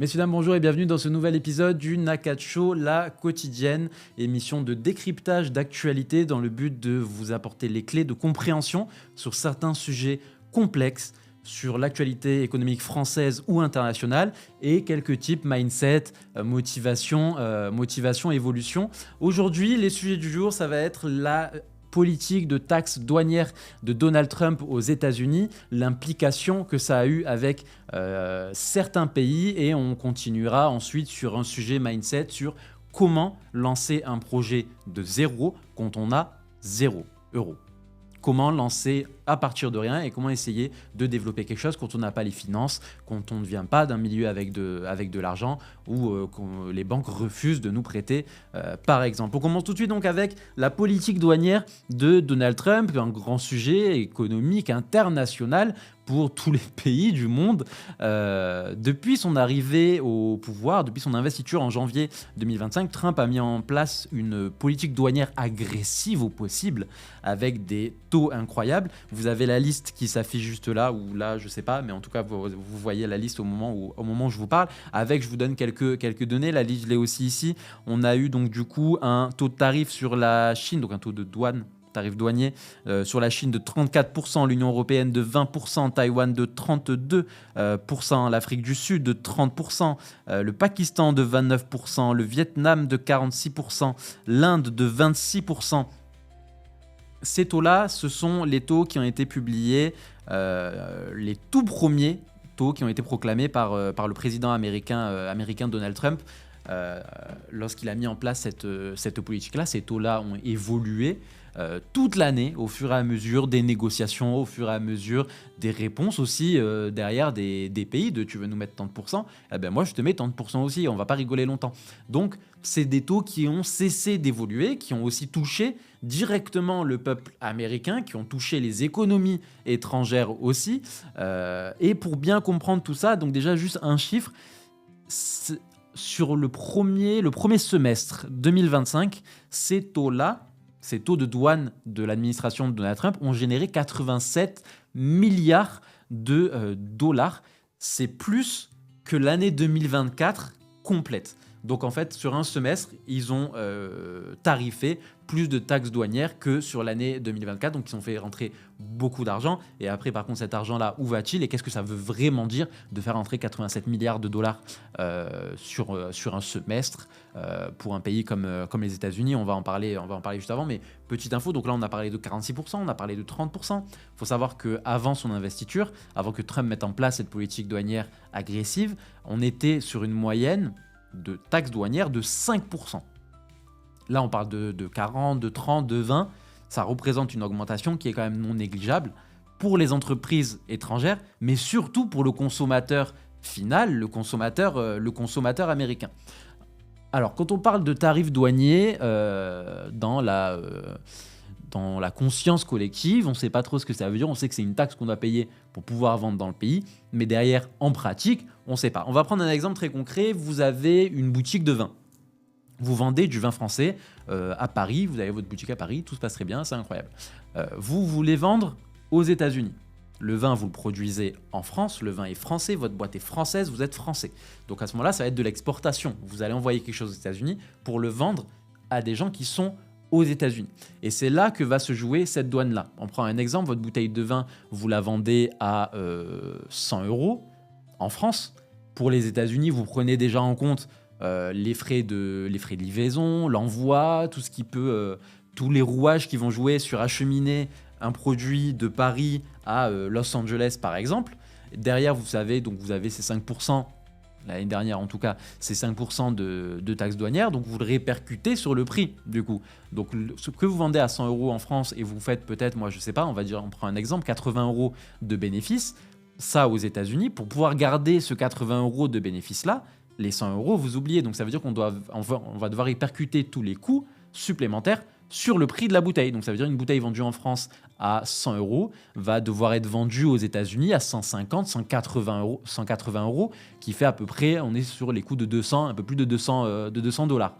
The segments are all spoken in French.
Messieurs, dames, bonjour et bienvenue dans ce nouvel épisode du Nakacho, la quotidienne, émission de décryptage d'actualité dans le but de vous apporter les clés de compréhension sur certains sujets complexes, sur l'actualité économique française ou internationale et quelques types mindset, motivation, évolution. Aujourd'hui, les sujets du jour, ça va être la politique de taxes douanières de Donald Trump aux États-Unis, l'implication que ça a eu avec certains pays, et on continuera ensuite sur un sujet mindset sur comment lancer un projet de zéro quand on a 0 €. Comment lancer à partir de rien et comment essayer de développer quelque chose quand on n'a pas les finances, quand on ne vient pas d'un milieu avec de l'argent ou quand les banques refusent de nous prêter, par exemple. On commence tout de suite donc avec la politique douanière de Donald Trump, un grand sujet économique international pour tous les pays du monde. Depuis son arrivée au pouvoir, depuis son investiture en janvier 2025, Trump a mis en place une politique douanière agressive au possible, avec des taux incroyables. Vous avez la liste qui s'affiche juste là, ou là, je sais pas, mais en tout cas, vous voyez la liste au moment où je vous parle. Je vous donne quelques données. La liste, je l'ai aussi ici. On a eu donc du coup un taux de tarif sur la Chine, donc un taux de douane, tarif douanier sur la Chine de 34%, l'Union européenne de 20%, Taïwan de 32%, l'Afrique du Sud de 30%, le Pakistan de 29%, le Vietnam de 46%, l'Inde de 26%. Ces taux-là, ce sont les taux qui ont été publiés, les tout premiers taux qui ont été proclamés par le président américain Donald Trump lorsqu'il a mis en place cette politique-là. Ces taux-là ont évolué toute l'année au fur et à mesure des négociations, au fur et à mesure des réponses aussi derrière des pays de tu veux nous mettre tant de pourcents, eh ben moi je te mets tant de pourcents aussi, on va pas rigoler longtemps. Donc c'est des taux qui ont cessé d'évoluer, qui ont aussi touché directement le peuple américain, qui ont touché les économies étrangères aussi. Et pour bien comprendre tout ça, donc déjà juste un chiffre, sur le premier semestre 2025, ces taux de douane de l'administration de Donald Trump ont généré 87 milliards de dollars. C'est plus que l'année 2024 complète. Donc en fait, sur un semestre, ils ont tarifé plus de taxes douanières que sur l'année 2024. Donc ils ont fait rentrer beaucoup d'argent. Et après, par contre, cet argent-là, où va-t-il? Et qu'est-ce que ça veut vraiment dire de faire rentrer 87 milliards de dollars sur un semestre pour un pays comme les États-Unis? On va en parler juste avant. Mais petite info, donc là, on a parlé de 46%, on a parlé de 30%. Il faut savoir qu'avant son investiture, avant que Trump mette en place cette politique douanière agressive, on était sur une moyenne de taxes douanières de 5%. Là, on parle de 40, de 30, de 20. Ça représente une augmentation qui est quand même non négligeable pour les entreprises étrangères, mais surtout pour le consommateur final, le consommateur américain. Alors, quand on parle de tarifs douaniers dans la conscience collective, on ne sait pas trop ce que ça veut dire. On sait que c'est une taxe qu'on doit payer pour pouvoir vendre dans le pays, mais derrière, en pratique, on ne sait pas. On va prendre un exemple très concret. Vous avez une boutique de vin. Vous vendez du vin français à Paris, vous avez votre boutique à Paris, tout se passe très bien, c'est incroyable. Vous voulez vendre aux États-Unis. Le vin, vous le produisez en France, le vin est français, votre boîte est française, vous êtes français. Donc à ce moment-là, ça va être de l'exportation. Vous allez envoyer quelque chose aux États-Unis pour le vendre à des gens qui sont aux États-Unis. Et c'est là que va se jouer cette douane-là. On prend un exemple, votre bouteille de vin, vous la vendez à 100 € en France. Pour les États-Unis, vous prenez déjà en compte les frais de livraison, l'envoi, tout ce qui peut, tous les rouages qui vont jouer sur acheminer un produit de Paris à Los Angeles par exemple. Derrière, vous savez, donc vous avez ces 5%, l'année dernière en tout cas, ces 5% de taxes douanières, donc vous le répercutez sur le prix du coup. Donc ce que vous vendez à 100 € en France et vous faites peut-être, moi je sais pas, on prend un exemple, 80 € de bénéfices, ça aux États-Unis, pour pouvoir garder ce 80 € de bénéfices-là, les 100 € vous oubliez. Donc ça veut dire qu'on va devoir répercuter tous les coûts supplémentaires sur le prix de la bouteille. Donc ça veut dire une bouteille vendue en France à 100 € va devoir être vendue aux États-Unis à 150, 180 €, qui fait à peu près, on est sur les coûts de 200, un peu plus de 200 $.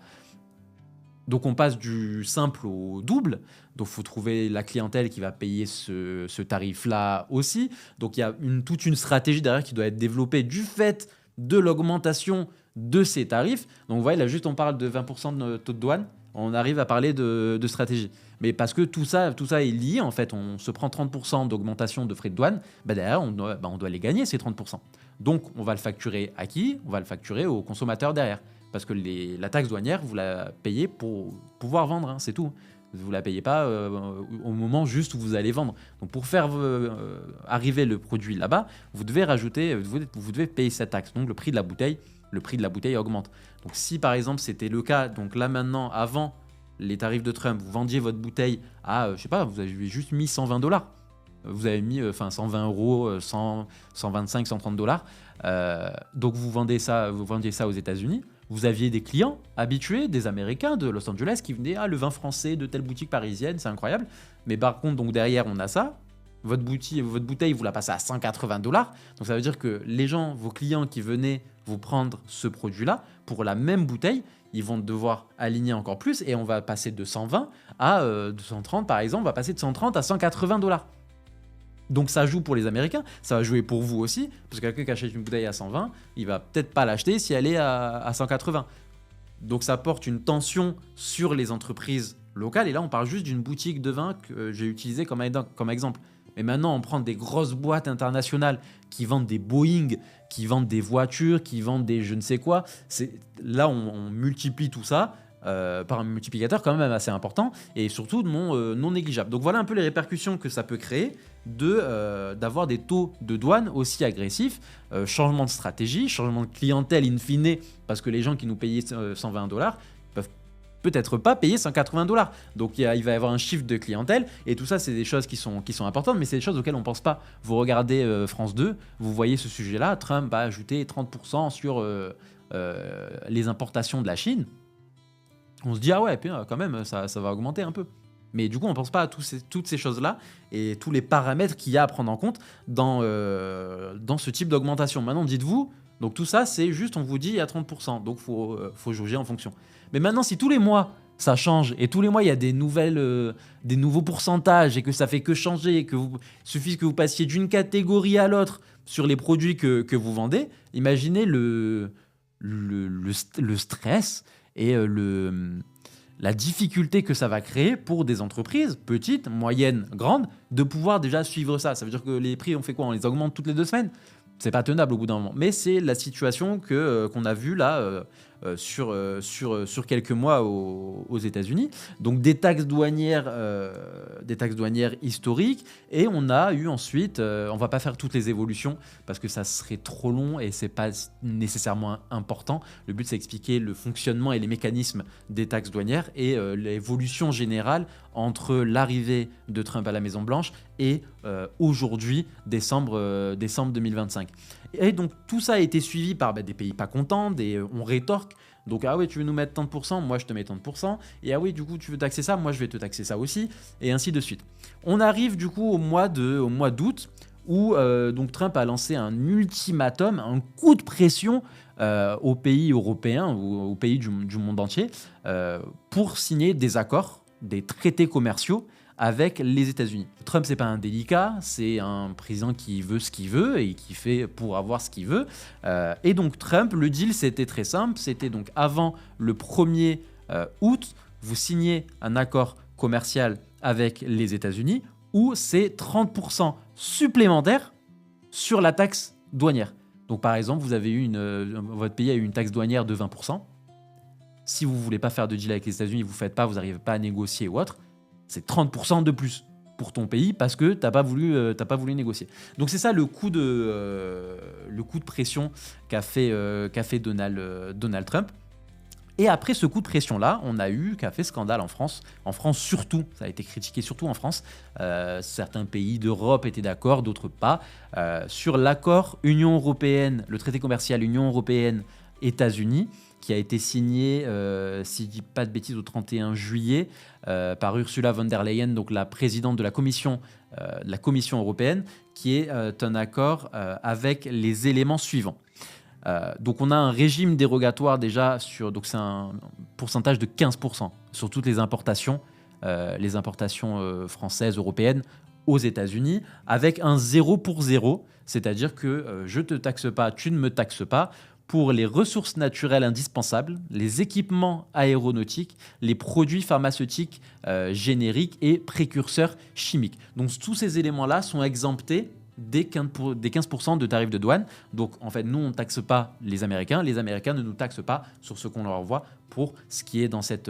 Donc on passe du simple au double. Donc il faut trouver la clientèle qui va payer ce tarif-là aussi. Donc il y a toute une stratégie derrière qui doit être développée du fait de l'augmentation de ces tarifs. Donc vous voyez, là juste on parle de 20% de taux de douane, on arrive à parler de stratégie. Mais parce que tout ça est lié, en fait, on se prend 30% d'augmentation de frais de douane, derrière on doit les gagner ces 30%. Donc on va le facturer à qui? On va le facturer aux consommateurs derrière. Parce que la taxe douanière, vous la payez pour pouvoir vendre, hein, c'est tout. Vous ne la payez pas au moment juste où vous allez vendre. Donc pour faire arriver le produit là-bas, vous devez payer cette taxe. Donc le prix de la bouteille augmente. Donc si par exemple c'était le cas, donc là maintenant, avant les tarifs de Trump, vous vendiez votre bouteille à, je sais pas, vous avez juste mis $120. Vous avez mis 120 euros, 100, 125, 130 dollars. Donc vous vendiez ça aux États-Unis. Vous aviez des clients habitués, des Américains de Los Angeles qui venaient, le vin français de telle boutique parisienne, c'est incroyable. Mais par contre, donc derrière, on a ça. Votre bouteille, vous la passez à 180 dollars. Donc ça veut dire que les gens, vos clients qui venaient vous prendre ce produit-là, pour la même bouteille, ils vont devoir aligner encore plus et on va passer de 120 à 230 par exemple, on va passer de 130 à 180 dollars. Donc ça joue pour les Américains, ça va jouer pour vous aussi, parce que quelqu'un qui achète une bouteille à 120, il va peut-être pas l'acheter si elle est à 180. Donc ça porte une tension sur les entreprises locales, et là on parle juste d'une boutique de vin que j'ai utilisée comme exemple. Mais maintenant on prend des grosses boîtes internationales qui vendent des Boeing, qui vendent des voitures, qui vendent des je ne sais quoi. Là on multiplie tout ça par un multiplicateur quand même assez important et surtout non négligeable. Donc voilà un peu les répercussions que ça peut créer d'avoir des taux de douane aussi agressifs, changement de stratégie, changement de clientèle in fine, parce que les gens qui nous payaient 120 dollars peuvent peut-être pas payer 180 dollars. Donc il va y avoir un shift de clientèle et tout ça c'est des choses qui sont importantes, mais c'est des choses auxquelles on pense pas. Vous regardez France 2, vous voyez ce sujet-là, Trump a ajouté 30% sur les importations de la Chine. On se dit, ah ouais, puis, quand même, ça va augmenter un peu. Mais du coup, on ne pense pas à toutes ces choses-là et tous les paramètres qu'il y a à prendre en compte dans ce type d'augmentation. Maintenant, dites-vous, donc tout ça, c'est juste, on vous dit, il y a 30%. Donc, il faut jauger en fonction. Mais maintenant, si tous les mois, ça change et tous les mois, il y a des nouveaux pourcentages et que ça fait que changer et il suffit que vous passiez d'une catégorie à l'autre sur les produits que vous vendez, imaginez le stress et la difficulté que ça va créer pour des entreprises, petites, moyennes, grandes, de pouvoir déjà suivre ça. Ça veut dire que les prix, on fait quoi? On les augmente toutes les 2 semaines? C'est pas tenable au bout d'un moment. Mais c'est la situation qu'on a vue là sur quelques mois aux États-Unis. Donc des taxes douanières historiques. Et on a eu ensuite, on va pas faire toutes les évolutions parce que ça serait trop long et c'est pas nécessairement important. Le but c'est d'expliquer le fonctionnement et les mécanismes des taxes douanières et l'évolution générale entre l'arrivée de Trump à la Maison Blanche et aujourd'hui, décembre 2025. Et donc tout ça a été suivi par des pays pas contents, on rétorque. Donc ah oui, tu veux nous mettre tant de pourcents, moi je te mets tant de pourcents. Et ah oui, du coup tu veux taxer ça, moi je vais te taxer ça aussi, et ainsi de suite. On arrive du coup au mois d'août où donc Trump a lancé un ultimatum, un coup de pression aux pays européens ou aux pays du monde entier pour signer des accords, des traités commerciaux avec les États-Unis. Trump, c'est pas un délicat, c'est un président qui veut ce qu'il veut et qui fait pour avoir ce qu'il veut. Et donc Trump, le deal, c'était très simple. C'était donc avant le 1er août, vous signez un accord commercial avec les États-Unis où c'est 30% supplémentaire sur la taxe douanière. Donc par exemple, votre pays a eu une taxe douanière de 20%. Si vous voulez pas faire de deal avec les États-Unis, vous faites pas, vous n'arrivez pas à négocier ou autre, c'est 30% de plus pour ton pays parce que t'as pas voulu négocier. Donc c'est ça le coup de pression qu'a fait Donald Trump. Et après ce coup de pression-là, qu'a fait scandale en France. En France surtout, ça a été critiqué surtout en France. Certains pays d'Europe étaient d'accord, d'autres pas. Sur l'accord Union européenne, le traité commercial Union européenne-États-Unis, qui a été signé, si je ne dis pas de bêtises, au 31 juillet par Ursula von der Leyen, donc la présidente de la Commission européenne, qui est un accord avec les éléments suivants. Donc on a un régime dérogatoire déjà, donc c'est un pourcentage de 15% sur toutes les importations françaises, européennes, aux États-Unis, avec un 0 pour 0, c'est-à-dire que je ne te taxe pas, tu ne me taxes pas. pour les ressources naturelles indispensables, les équipements aéronautiques, les produits pharmaceutiques génériques et précurseurs chimiques. Donc tous ces éléments-là sont exemptés des 15% de tarifs de douane. Donc en fait, nous, on ne taxe pas les Américains ne nous taxent pas sur ce qu'on leur envoie pour ce qui est dans cette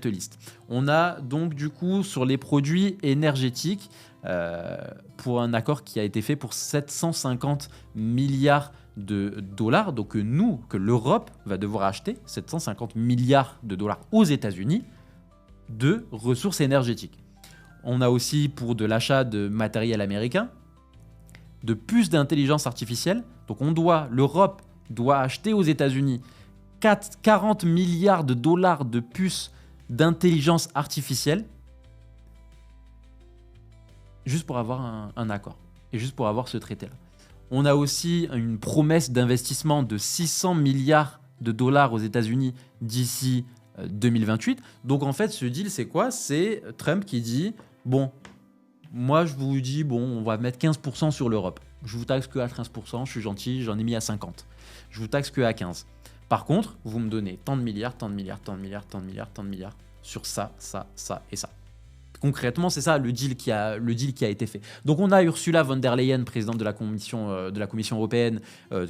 liste. On a donc du coup sur les produits énergétiques, pour un accord qui a été fait pour 750 milliards de dollars, donc que l'Europe va devoir acheter 750 milliards de dollars aux États-Unis de ressources énergétiques. On a aussi pour de l'achat de matériel américain, de puces d'intelligence artificielle. Donc l'Europe doit acheter aux États-Unis 40 milliards de dollars de puces d'intelligence artificielle juste pour avoir un accord et juste pour avoir ce traité-là. On a aussi une promesse d'investissement de 600 milliards de dollars aux États-Unis d'ici 2028. Donc en fait, ce deal, c'est quoi? C'est Trump qui dit, bon, moi je vous dis, bon, on va mettre 15% sur l'Europe. Je vous taxe que à 15%, je suis gentil, j'en ai mis à 50. Je vous taxe que à 15. Par contre, vous me donnez tant de milliards, tant de milliards, tant de milliards, tant de milliards, tant de milliards sur ça, ça, ça et ça. Concrètement, c'est ça le deal qui a été fait. Donc on a Ursula von der Leyen, présidente de la Commission européenne,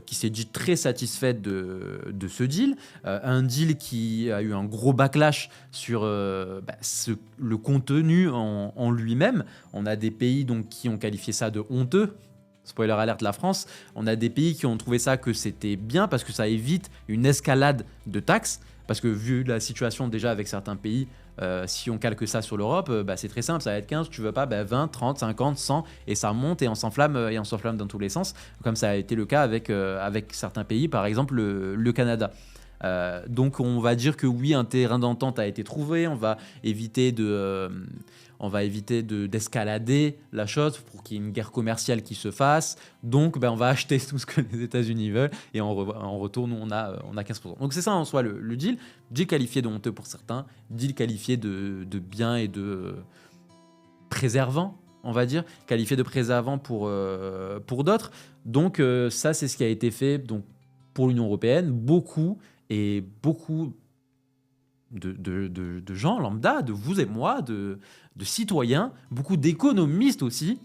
qui s'est dit très satisfaite de ce deal. Un deal qui a eu un gros backlash sur le contenu en lui-même. On a des pays donc, qui ont qualifié ça de honteux. Spoiler alert, la France. On a des pays qui ont trouvé ça que c'était bien parce que ça évite une escalade de taxes. Parce que vu la situation déjà avec certains pays, si on calque ça sur l'Europe, c'est très simple, ça va être 15, tu veux pas, 20, 30, 50, 100, et ça monte et on s'enflamme dans tous les sens, comme ça a été le cas avec certains pays, par exemple le Canada. Donc on va dire que oui, un terrain d'entente a été trouvé, on va éviter d'escalader la chose pour qu'il y ait une guerre commerciale qui se fasse. Donc on va acheter tout ce que les États-Unis veulent et en retour, nous on a 15%. Donc c'est ça en soi le deal. Deal qualifié de honteux pour certains, deal qualifié de bien et de préservant, on va dire, qualifié de préservant pour d'autres. Donc ça c'est ce qui a été fait donc, pour l'Union européenne. Beaucoup de gens lambda, de vous et moi, de citoyens, beaucoup d'économistes aussi,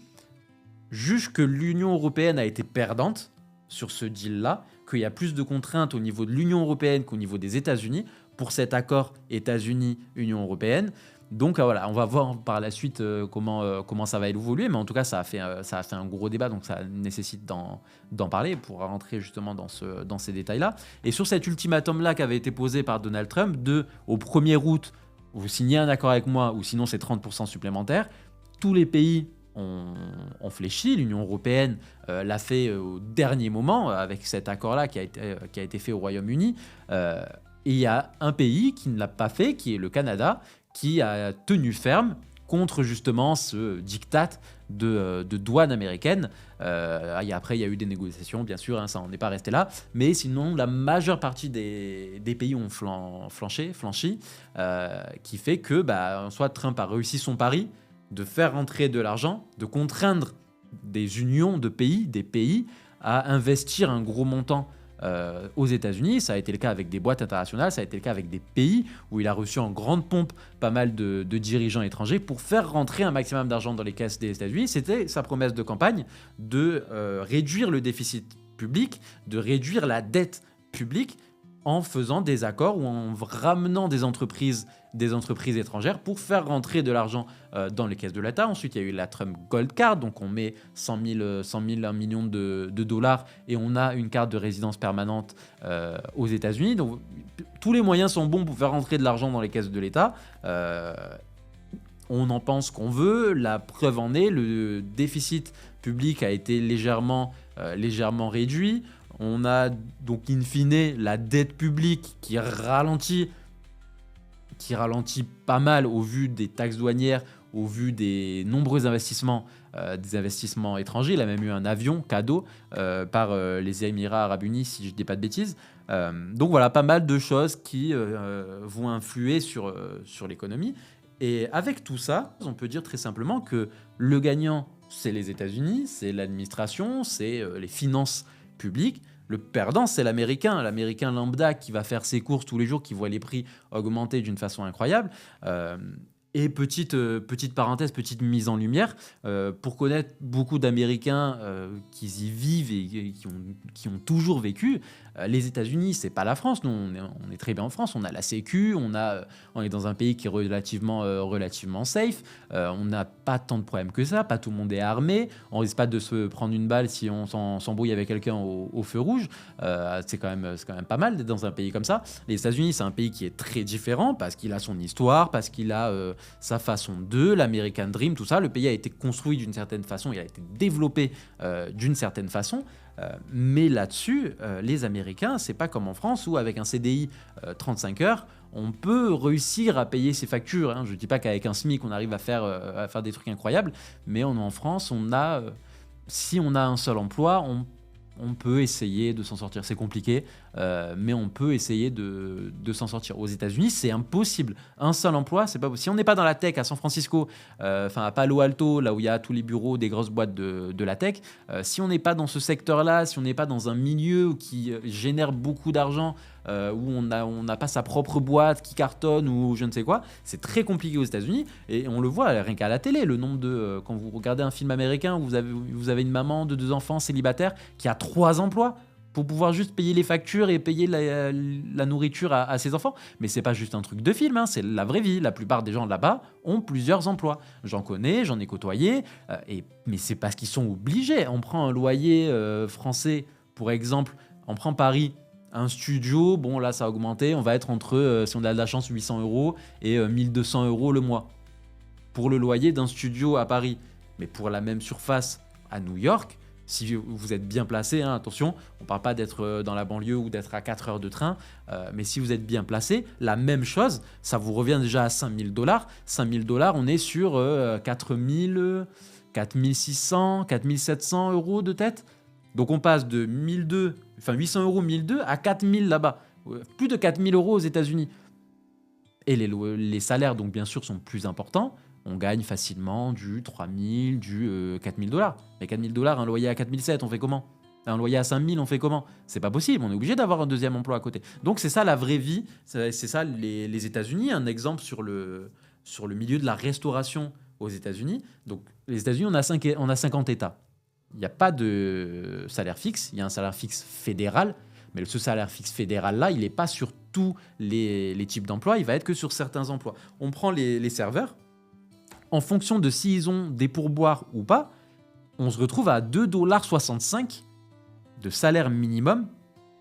jugent que l'Union européenne a été perdante sur ce deal-là, qu'il y a plus de contraintes au niveau de l'Union européenne qu'au niveau des États-Unis pour cet accord États-Unis-Union européenne. Donc voilà, on va voir par la suite comment ça va évoluer, mais en tout cas ça a fait un gros débat, donc ça nécessite d'en parler pour rentrer justement dans ces détails-là. Et sur cet ultimatum-là qui avait été posé par Donald Trump, au 1er août, vous signez un accord avec moi ou sinon c'est 30% supplémentaire, tous les pays ont fléchi, l'Union européenne l'a fait au dernier moment avec cet accord-là qui a été fait au Royaume-Uni. Et il y a un pays qui ne l'a pas fait, qui est le Canada, qui a tenu ferme contre justement ce diktat de douane américaine. Après, il y a eu des négociations, bien sûr, ça n'en est pas resté là. Mais sinon, la majeure partie des pays ont flanchi, qui fait que soit Trump a réussi son pari de faire rentrer de l'argent, de contraindre des unions de pays, des pays, à investir un gros montant aux États-Unis. Ça a été le cas avec des boîtes internationales, ça a été le cas avec des pays où il a reçu en grande pompe pas mal de dirigeants étrangers pour faire rentrer un maximum d'argent dans les caisses des États-Unis. C'était sa promesse de campagne de réduire le déficit public, de réduire la dette publique en faisant des accords ou en ramenant des entreprises étrangères pour faire rentrer de l'argent dans les caisses de l'État. Ensuite, il y a eu la Trump Gold Card, donc on met 100 000 1 million de dollars et on a une carte de résidence permanente aux États-Unis. Donc tous les moyens sont bons pour faire rentrer de l'argent dans les caisses de l'État. On en pense qu'on veut. La preuve en est, le déficit public a été légèrement réduit. On a donc in fine la dette publique qui ralentit pas mal au vu des taxes douanières, au vu des nombreux investissements étrangers. Il a même eu un avion cadeau par les Émirats Arabes Unis, si je ne dis pas de bêtises. Donc voilà, pas mal de choses qui vont influer sur l'économie. Et avec tout ça, on peut dire très simplement que le gagnant, c'est les États-Unis, c'est l'administration, c'est les finances publiques. Le perdant, c'est l'Américain lambda qui va faire ses courses tous les jours, qui voit les prix augmenter d'une façon incroyable. Euh, et petite parenthèse, petite mise en lumière, pour connaître beaucoup d'Américains qui y vivent et qui ont toujours vécu, les États-Unis, c'est pas la France. Nous, on est très bien en France. On a la Sécu, on est dans un pays qui est relativement safe. On n'a pas tant de problèmes que ça. Pas tout le monde est armé. On risque pas de se prendre une balle si on s'embrouille avec quelqu'un au feu rouge. C'est quand même pas mal d'être dans un pays comme ça. Les États-Unis, c'est un pays qui est très différent parce qu'il a son histoire, parce qu'il a sa façon l'American Dream, tout ça. Le pays a été construit d'une certaine façon, il a été développé d'une certaine façon. Mais là-dessus, les Américains, c'est pas comme en France où avec un CDI 35 heures, on peut réussir à payer ses factures. Hein. Je ne dis pas qu'avec un SMIC, on arrive à faire des trucs incroyables, mais en France, si on a un seul emploi, on peut essayer de s'en sortir. C'est compliqué, mais on peut essayer de s'en sortir. Aux États-Unis, c'est impossible. Un seul emploi, c'est pas possible. Si on n'est pas dans la tech à San Francisco, à Palo Alto, là où il y a tous les bureaux des grosses boîtes de la tech, si on n'est pas dans ce secteur-là, si on n'est pas dans un milieu qui génère beaucoup d'argent, où on n'a pas sa propre boîte qui cartonne ou je ne sais quoi, c'est très compliqué aux États-Unis. Et on le voit rien qu'à la télé, le nombre quand vous regardez un film américain où vous avez une maman de 2 enfants célibataires qui a 3 emplois pour pouvoir juste payer les factures et payer la nourriture à ses enfants. Mais c'est pas juste un truc de film, hein, c'est la vraie vie. La plupart des gens là-bas ont plusieurs emplois. J'en connais, j'en ai côtoyé, mais c'est parce qu'ils sont obligés. On prend un loyer français, pour exemple, on prend Paris, un studio, bon là ça a augmenté, on va être entre, si on a de la chance, 800 € et 1200 € le mois pour le loyer d'un studio à Paris. Mais pour la même surface à New York, si vous êtes bien placé, hein, attention, on ne parle pas d'être dans la banlieue ou d'être à 4 heures de train, mais si vous êtes bien placé, la même chose, ça vous revient déjà à 5000 $. 5000 $, on est sur 4000, 4600, 4700 € de tête. Donc on passe de 800 €, 1002 à 4000 là-bas. Plus de 4000 € aux États-Unis. Et les salaires, donc bien sûr, sont plus importants. On gagne facilement du 3000, du 4000 $. Mais 4000 $, un loyer à 4700, on fait comment? Un loyer à 5000, on fait comment? C'est pas possible, on est obligé d'avoir un deuxième emploi à côté. Donc c'est ça la vraie vie, c'est ça les États-Unis. Un exemple sur le milieu de la restauration aux États-Unis. Donc les États-Unis, on a 50 États. Il n'y a pas de salaire fixe, il y a un salaire fixe fédéral, mais ce salaire fixe fédéral-là, il n'est pas sur tous les types d'emplois, il va être que sur certains emplois. On prend les serveurs, en fonction de s'ils ont des pourboires ou pas, on se retrouve à 2,65 $ de salaire minimum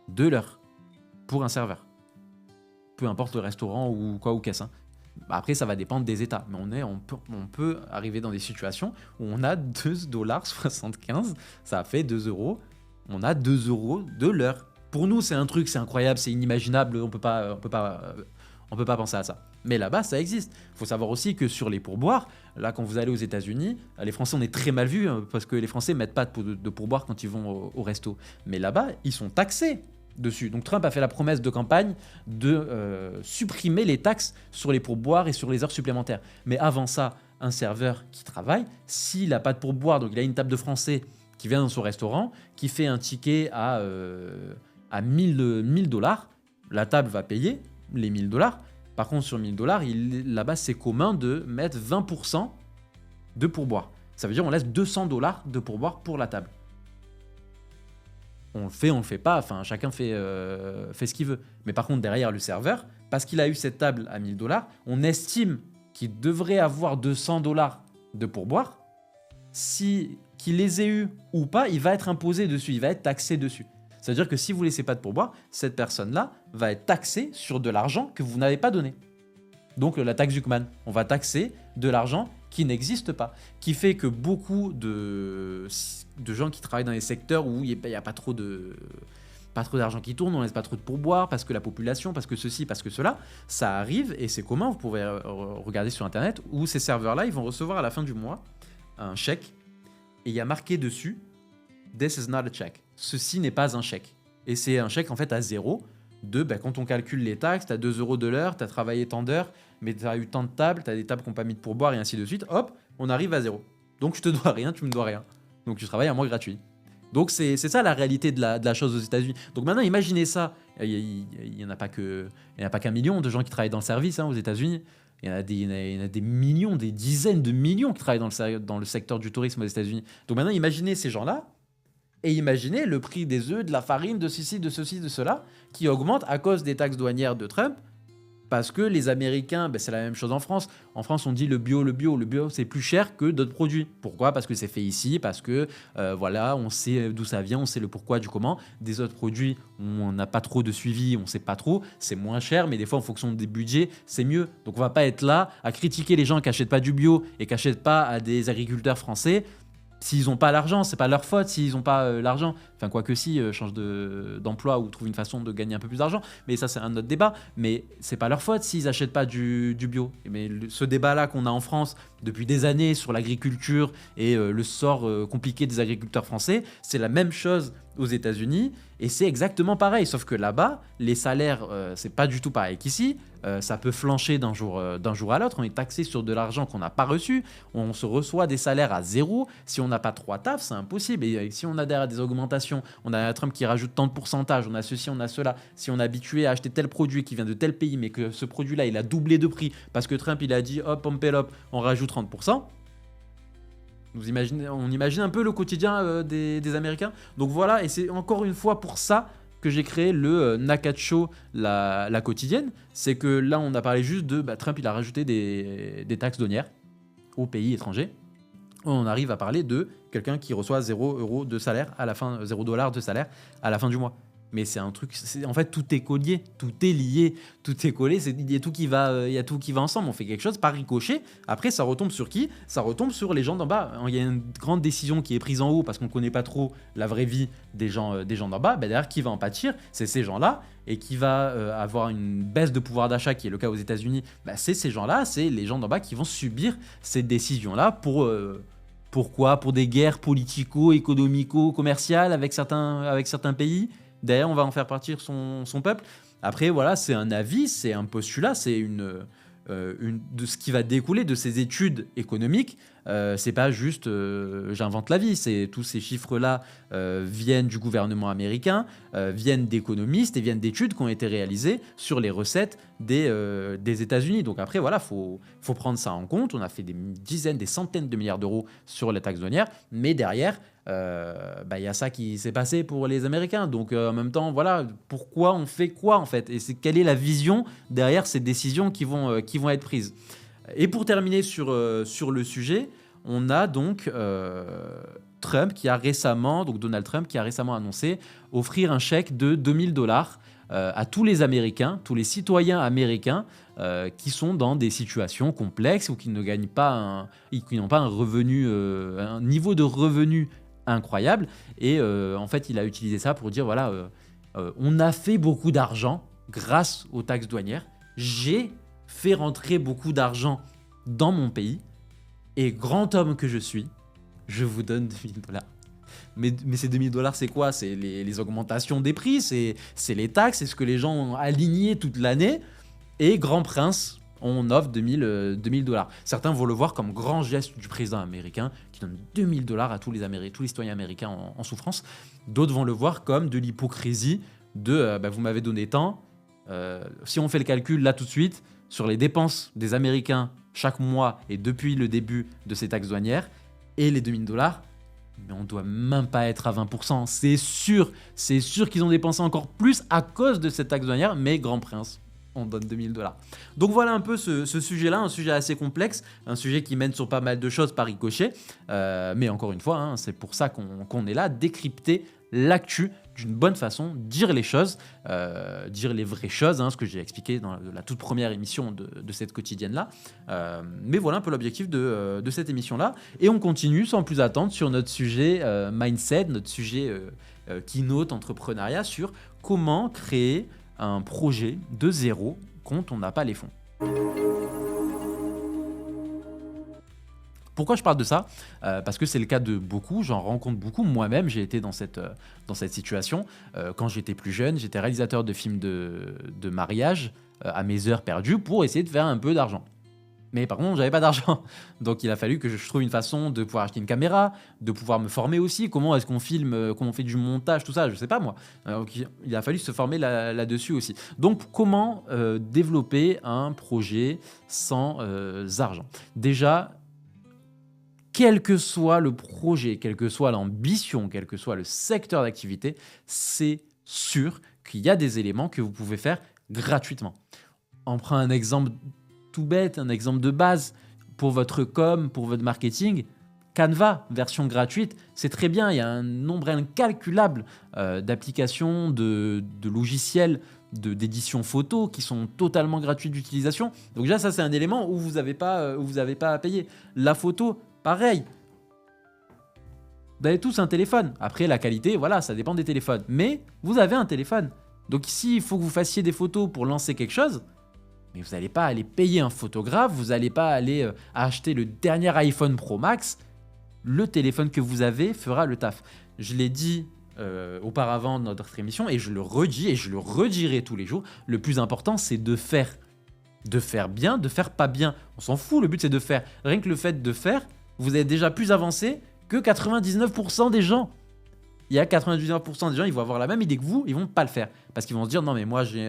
de l'heure pour un serveur. Peu importe le restaurant ou quoi ou qu'est-ce. Hein. Après, ça va dépendre des États, mais on peut arriver dans des situations où on a 2,75 $, ça fait 2 €, on a 2 € de l'heure. Pour nous, c'est un truc, c'est incroyable, c'est inimaginable, on peut pas penser à ça. Mais là-bas, ça existe. Il faut savoir aussi que sur les pourboires, là, quand vous allez aux États-Unis, les Français, on est très mal vus, hein, parce que les Français mettent pas de pourboire quand ils vont au resto. Mais là-bas, ils sont taxés dessus. Donc Trump a fait la promesse de campagne de supprimer les taxes sur les pourboires et sur les heures supplémentaires. Mais avant ça, un serveur qui travaille, s'il n'a pas de pourboire, donc il a une table de français qui vient dans son restaurant, qui fait un ticket à 1000 $, la table va payer les 1000 $. Par contre, sur 1000 $, là-bas, c'est commun de mettre 20% de pourboire. Ça veut dire qu'on laisse 200 $ de pourboire pour la table. On le fait pas, enfin chacun fait ce qu'il veut. Mais par contre, derrière le serveur, parce qu'il a eu cette table à 1000 $, on estime qu'il devrait avoir 200 $ de pourboire. Qu'il les ait eu ou pas, il va être imposé dessus, il va être taxé dessus. C'est-à-dire que si vous ne laissez pas de pourboire, cette personne-là va être taxée sur de l'argent que vous n'avez pas donné. Donc la taxe Zuckman, on va taxer de l'argent qui n'existe pas. Qui fait que beaucoup de gens qui travaillent dans les secteurs où il n'y a pas trop d'argent qui tourne, on ne laisse pas trop de pourboire, parce que la population, parce que ceci, parce que cela, ça arrive et c'est commun, vous pouvez regarder sur internet, où ces serveurs-là, ils vont recevoir à la fin du mois un chèque et il y a marqué dessus « This is not a check ». Ceci n'est pas un chèque. Et c'est un chèque en fait à zéro. Quand on calcule les taxes, tu as 2 € de l'heure, tu as travaillé tant d'heures, mais tu as eu tant de tables, tu as des tables qui n'ont pas mis de pourboire et ainsi de suite. Hop, on arrive à zéro. Donc je te dois rien, tu me dois rien. Donc tu travailles à moi gratuit. Donc c'est ça la réalité de la chose aux États-Unis. Donc maintenant, imaginez ça. Il n'y en a pas qu'un million de gens qui travaillent dans le service aux États-Unis. Il y en a des millions, des dizaines de millions qui travaillent dans le secteur du tourisme aux États-Unis. Donc maintenant, imaginez ces gens-là et imaginez le prix des œufs, de la farine, de ceci, de cela, qui augmente à cause des taxes douanières de Trump. Parce que les Américains, c'est la même chose en France. En France, on dit le bio, c'est plus cher que d'autres produits. Pourquoi ? Parce que c'est fait ici, parce que voilà, on sait d'où ça vient, on sait le pourquoi du comment. Des autres produits, on n'a pas trop de suivi, on sait pas trop. C'est moins cher, mais des fois, en fonction des budgets, c'est mieux. Donc, on va pas être là à critiquer les gens qui achètent pas du bio et qui achètent pas à des agriculteurs français. S'ils n'ont pas l'argent, c'est pas leur faute s'ils n'ont pas l'argent. Enfin, quoi que si, change d'emploi ou trouve une façon de gagner un peu plus d'argent. Mais ça, c'est un autre débat. Mais c'est pas leur faute s'ils n'achètent pas du bio. Mais ce débat-là qu'on a en France depuis des années sur l'agriculture et le sort compliqué des agriculteurs français, c'est la même chose aux États-Unis. Et c'est exactement pareil. Sauf que là-bas, les salaires, c'est pas du tout pareil qu'ici. Ça peut flancher d'un jour à l'autre. On est taxé sur de l'argent qu'on n'a pas reçu. On se reçoit des salaires à zéro. Si on n'a pas 3 tafs, c'est impossible. Et si on a derrière des augmentations, on a Trump qui rajoute tant de pourcentage, on a ceci, on a cela. Si on est habitué à acheter tel produit qui vient de tel pays, mais que ce produit-là, il a doublé de prix parce que Trump, il a dit hop, pump it up, on rajoute 30%. On imagine un peu le quotidien des Américains. Donc voilà, et c'est encore une fois pour ça que j'ai créé le Nakacho, la quotidienne. C'est que là, on a parlé juste de Trump, il a rajouté des taxes douanières aux pays étrangers. On arrive à parler de quelqu'un qui reçoit 0 € de salaire à la fin, 0 $ de salaire à la fin du mois. Mais c'est un truc, en fait, tout est collé, tout est lié, tout est collé, il y a tout qui va ensemble. On fait quelque chose par ricochet. Après, ça retombe sur qui ? Ça retombe sur les gens d'en bas. Il y a une grande décision qui est prise en haut parce qu'on ne connaît pas trop la vraie vie des gens d'en bas. Derrière, qui va en pâtir ? C'est ces gens-là. Et qui va avoir une baisse de pouvoir d'achat, qui est le cas aux États-Unis. C'est ces gens-là, c'est les gens d'en bas qui vont subir ces décisions-là pourquoi ? Pour des guerres politico-économico-commerciales avec certains pays. Derrière, on va en faire partir son peuple. Après, voilà, c'est un avis, c'est un postulat, c'est de ce qui va découler de ces études économiques. C'est pas juste j'invente la vie, c'est tous ces chiffres-là viennent du gouvernement américain, viennent d'économistes et viennent d'études qui ont été réalisées sur les recettes des États-Unis. Donc après, voilà, faut prendre ça en compte. On a fait des dizaines, des centaines de milliards d'euros sur la taxe douanière, mais derrière, y a ça qui s'est passé pour les Américains. Donc en même temps, voilà, pourquoi on fait quoi en fait ? Et quelle est la vision derrière ces décisions qui vont être prises ? Et pour terminer sur le sujet, on a donc Donald Trump qui a récemment annoncé offrir un chèque de $2000 à tous les Américains, tous les citoyens américains qui sont dans des situations complexes ou qui ne gagnent pas qui n'ont pas un niveau de revenu incroyable. Et en fait, il a utilisé ça pour dire voilà, on a fait beaucoup d'argent grâce aux taxes douanières. J'ai fait rentrer beaucoup d'argent dans mon pays et grand homme que je suis, je vous donne $2000. Mais ces $2000, c'est quoi ? C'est les augmentations des prix, c'est les taxes, c'est ce que les gens ont aligné toute l'année. Et grand prince, on offre $2000. Certains vont le voir comme grand geste du président américain qui donne $2000 à tous les citoyens américains en souffrance. D'autres vont le voir comme de l'hypocrisie de vous m'avez donné tant. Si on fait le calcul là tout de suite sur les dépenses des Américains chaque mois et depuis le début de ces taxes douanières et les $2000, mais on doit même pas être à 20%. C'est sûr qu'ils ont dépensé encore plus à cause de cette taxe douanière, mais grand prince, on donne $2000. Donc voilà un peu ce sujet-là, un sujet assez complexe, un sujet qui mène sur pas mal de choses par ricochet. Mais encore une fois, c'est pour ça qu'on est là, décrypter l'actu d'une bonne façon, dire les choses, dire les vraies choses, ce que j'ai expliqué dans la toute première émission de cette quotidienne-là. Mais voilà un peu l'objectif de cette émission-là. Et on continue sans plus attendre sur notre sujet mindset, notre sujet keynote, entrepreneuriat, sur comment créer un projet de zéro quand on n'a pas les fonds. Pourquoi je parle de ça ? Parce que c'est le cas de beaucoup, j'en rencontre beaucoup. Moi-même, j'ai été dans cette situation. Quand j'étais plus jeune, j'étais réalisateur de films de mariage à mes heures perdues pour essayer de faire un peu d'argent. Mais par contre, j'avais pas d'argent. Donc il a fallu que je trouve une façon de pouvoir acheter une caméra, de pouvoir me former aussi. Comment est-ce qu'on filme, comment on fait du montage, tout ça, je sais pas moi. Donc il a fallu se former là-dessus aussi. Donc comment développer un projet sans argent? Déjà, quel que soit le projet, quelle que soit l'ambition, quel que soit le secteur d'activité, c'est sûr qu'il y a des éléments que vous pouvez faire gratuitement. On prend un exemple tout bête, un exemple de base. Pour votre com, pour votre marketing, Canva, version gratuite, c'est très bien. Il y a un nombre incalculable d'applications, de logiciels d'édition photo qui sont totalement gratuits d'utilisation. Donc déjà, ça, c'est un élément où vous n'avez pas à payer. La photo, pareil. Vous avez tous un téléphone. Après, la qualité, voilà, ça dépend des téléphones. Mais vous avez un téléphone. Donc ici, il faut que vous fassiez des photos pour lancer quelque chose. Mais vous n'allez pas aller payer un photographe, vous n'allez pas aller acheter le dernier iPhone Pro Max. Le téléphone que vous avez fera le taf. Je l'ai dit auparavant dans notre émission et je le redis et je le redirai tous les jours. Le plus important, c'est de faire. De faire bien, de faire pas bien. On s'en fout, le but c'est de faire. Rien que le fait de faire, vous êtes déjà plus avancé que 99% des gens. Il y a 99% des gens, ils vont avoir la même idée que vous, ils vont pas le faire. Parce qu'ils vont se dire, non mais moi j'ai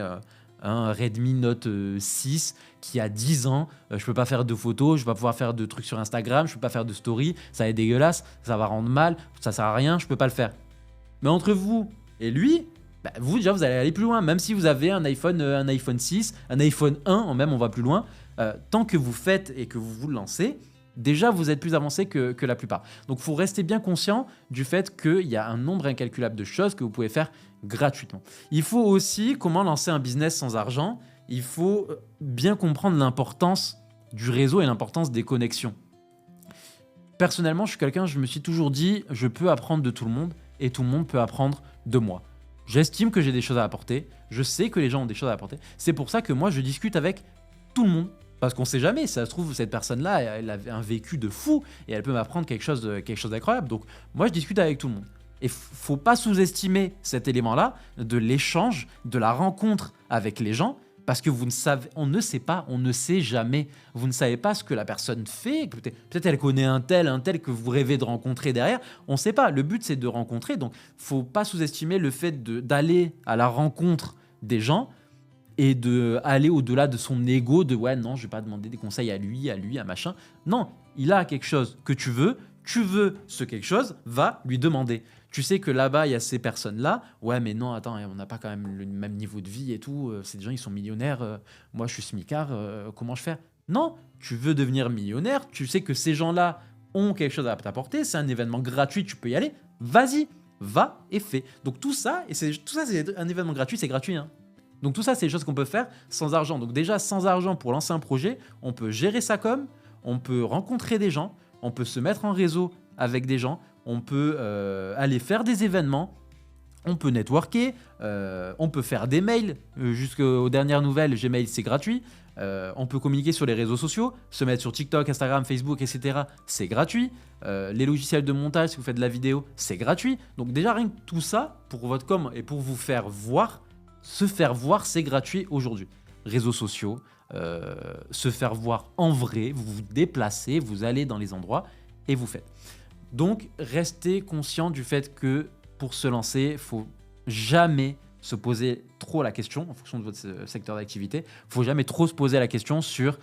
un Redmi Note 6 qui a 10 ans, je peux pas faire de photos, je vais pas pouvoir faire de trucs sur Instagram, je peux pas faire de story, ça va être dégueulasse, ça va rendre mal, ça sert à rien, je peux pas le faire. Mais entre vous et lui, bah, vous déjà vous allez aller plus loin, même si vous avez un iPhone 6, un iPhone 1, même on va plus loin, tant que vous faites et que vous vous lancez, déjà vous êtes plus avancé que la plupart. Donc il faut rester bien conscient du fait qu'il y a un nombre incalculable de choses que vous pouvez faire gratuitement. Il faut aussi, comment lancer un business sans argent, il faut bien comprendre l'importance du réseau et l'importance des connexions. Personnellement, je suis quelqu'un, je me suis toujours dit, je peux apprendre de tout le monde et tout le monde peut apprendre de moi. J'estime que j'ai des choses à apporter, je sais que les gens ont des choses à apporter. C'est pour ça que moi, je discute avec tout le monde. Parce qu'on sait jamais, ça se trouve, cette personne-là, elle a un vécu de fou et elle peut m'apprendre quelque chose d'incroyable. Donc, moi, je discute avec tout le monde. Et faut pas sous-estimer cet élément-là de l'échange, de la rencontre avec les gens, parce que on ne sait pas, on ne sait jamais. Vous ne savez pas ce que la personne fait. Peut-être elle connaît un tel que vous rêvez de rencontrer derrière. On ne sait pas. Le but, c'est de rencontrer. Donc, faut pas sous-estimer le fait d'aller à la rencontre des gens et d'aller au-delà de son ego, de ouais, non, je vais pas demander des conseils à lui, à machin. Non, il a quelque chose que tu veux ce quelque chose, va lui demander. Tu sais que là-bas, il y a ces personnes-là. Ouais, mais non, attends, on n'a pas quand même le même niveau de vie et tout. C'est des gens, ils sont millionnaires. Moi, je suis smicard. Comment je fais? Non, tu veux devenir millionnaire. Tu sais que ces gens-là ont quelque chose à t'apporter. C'est un événement gratuit, tu peux y aller. Vas-y, va et fais. Donc tout ça, c'est un événement gratuit, c'est gratuit, hein. Donc tout ça, c'est des choses qu'on peut faire sans argent. Donc déjà, sans argent pour lancer un projet, on peut gérer sa com, on peut rencontrer des gens, on peut se mettre en réseau avec des gens, on peut aller faire des événements, on peut networker, on peut faire des mails. Jusqu'aux dernières nouvelles, Gmail, c'est gratuit. On peut communiquer sur les réseaux sociaux, se mettre sur TikTok, Instagram, Facebook, etc. C'est gratuit. Les logiciels de montage, si vous faites de la vidéo, c'est gratuit. Donc déjà, rien que tout ça, pour votre com et pour vous faire voir, se faire voir, c'est gratuit aujourd'hui. Réseaux sociaux, se faire voir en vrai, vous vous déplacez, vous allez dans les endroits et vous faites. Donc, restez conscient du fait que pour se lancer, il ne faut jamais se poser trop la question, en fonction de votre secteur d'activité, il ne faut jamais trop se poser la question sur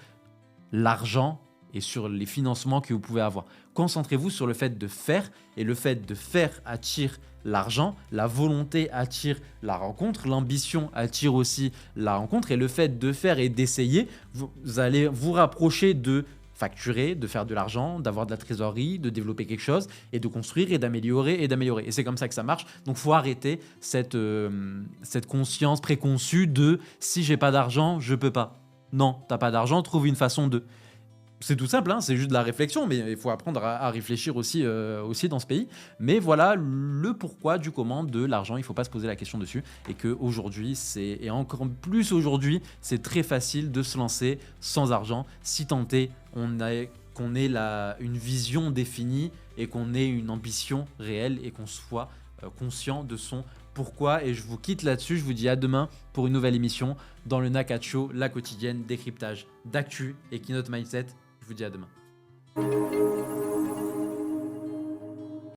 l'argent et sur les financements que vous pouvez avoir. Concentrez-vous sur le fait de faire, et le fait de faire attire l'argent, la volonté attire la rencontre, l'ambition attire aussi la rencontre, et le fait de faire et d'essayer, vous allez vous rapprocher de facturer, de faire de l'argent, d'avoir de la trésorerie, de développer quelque chose et de construire et d'améliorer et d'améliorer. Et c'est comme ça que ça marche. Donc, il faut arrêter cette conscience préconçue de « si j'ai pas d'argent, je peux pas ». Non, t'as pas d'argent, trouve une façon de... C'est tout simple, hein, c'est juste de la réflexion, mais il faut apprendre à réfléchir aussi dans ce pays. Mais voilà le pourquoi du comment de l'argent, il ne faut pas se poser la question dessus. Et qu'aujourd'hui, et encore plus aujourd'hui, c'est très facile de se lancer sans argent, si tant est qu'on ait une vision définie et qu'on ait une ambition réelle et qu'on soit conscient de son pourquoi, et je vous quitte là-dessus. Je vous dis à demain pour une nouvelle émission dans le Nakat Show, la quotidienne décryptage d'actu et keynote mindset. Je vous dis à demain.